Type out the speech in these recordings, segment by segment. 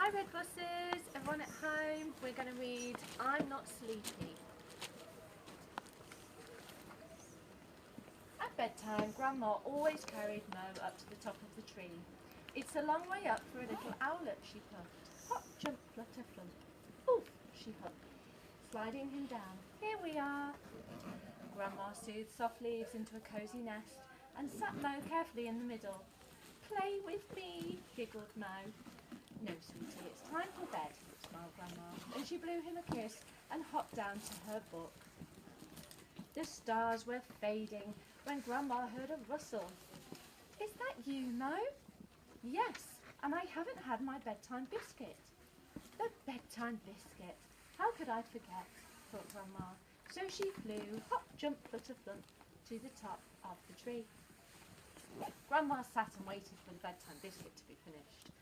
Hi Red Buses, everyone at home, we're going to read I'm Not Sleepy. At bedtime, Grandma always carried Mo up to the top of the tree. It's a long way up for a little owlet, she puffed. Hop, jump, flutter, flump. Poof, she hopped, sliding him down. Here we are. Grandma soothed soft leaves into a cosy nest and sat Mo carefully in the middle. Play with me, giggled Mo. No, sweetie, it's time for bed, smiled Grandma, and she blew him a kiss and hopped down to her book. The stars were fading when Grandma heard a rustle. Is that you, Mo? Yes, and I haven't had my bedtime biscuit. The bedtime biscuit. How could I forget, thought Grandma. So she flew, hop, jump, flutter, flump, to the top of the tree. Grandma sat and waited for the bedtime biscuit to be finished.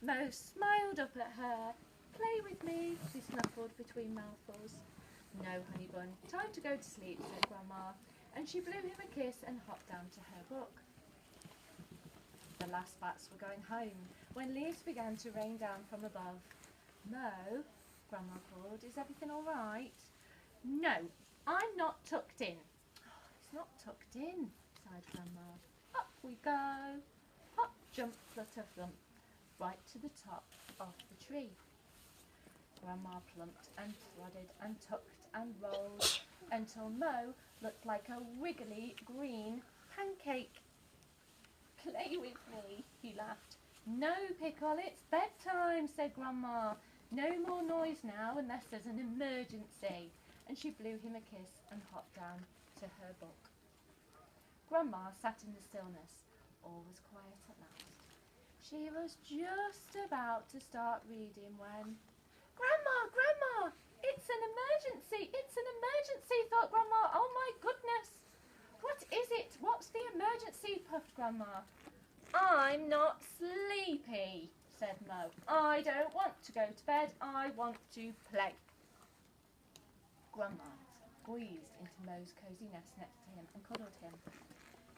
Mo smiled up at her. Play with me, she snuffled between mouthfuls. No, honey bun, time to go to sleep, said Grandma, and she blew him a kiss and hopped down to her book. The last bats were going home when leaves began to rain down from above. Mo, Grandma called, is everything all right? No, I'm not tucked in. Oh, it's not tucked in, sighed Grandma. Up we go. Hop, jump, flutter, flump, right to the top of the tree. Grandma plumped and plodded and tucked and rolled until Mo looked like a wiggly green pancake. Play with me, he laughed. No, Pickle, it's bedtime, said Grandma. No more noise now unless there's an emergency. And she blew him a kiss and hopped down to her book. Grandma sat in the stillness. All was quiet at last. She was just about to start reading when... Grandma, it's an emergency, thought Grandma. Oh my goodness. What is it? What's the emergency, puffed Grandma. I'm not sleepy, said Mo. I don't want to go to bed, I want to play. Grandma squeezed into Mo's cosy nest next to him and cuddled him.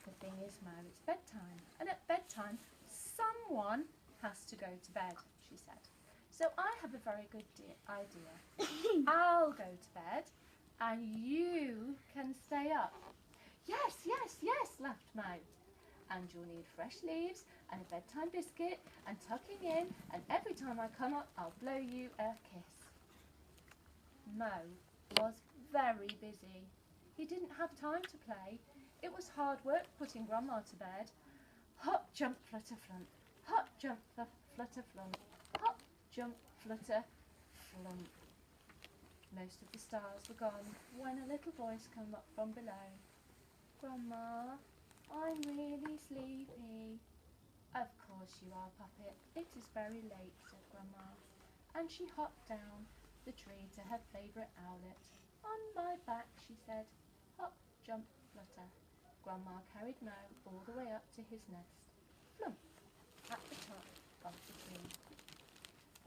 The thing is, Mo, it's bedtime, and at bedtime someone has to go to bed, she said. So I have a very good idea. I'll go to bed and you can stay up. Yes, laughed Mo. And you'll need fresh leaves and a bedtime biscuit and tucking in, and every time I come up, I'll blow you a kiss. Mo was very busy. He didn't have time to play. It was hard work putting Grandma to bed. Hop, jump, flutter, flump. Hop, jump, flutter, flump. Hop, jump, flutter, flump. Most of the stars were gone when a little voice came up from below. Grandma, I'm really sleepy. Of course you are, Puppet. It is very late, said Grandma. And she hopped down the tree to her favourite owlet. On my back, she said. Hop, jump, flutter. Grandma carried Mo all the way up to his nest. Flump, at the top of the tree.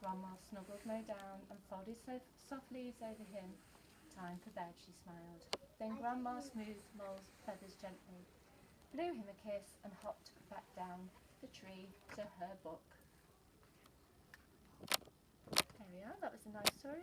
Grandma snuggled Mo down and folded soft leaves over him. Time for bed, she smiled. Then Grandma smoothed Mo's feathers gently, blew him a kiss and hopped back down the tree to her book. There we are, that was a nice story.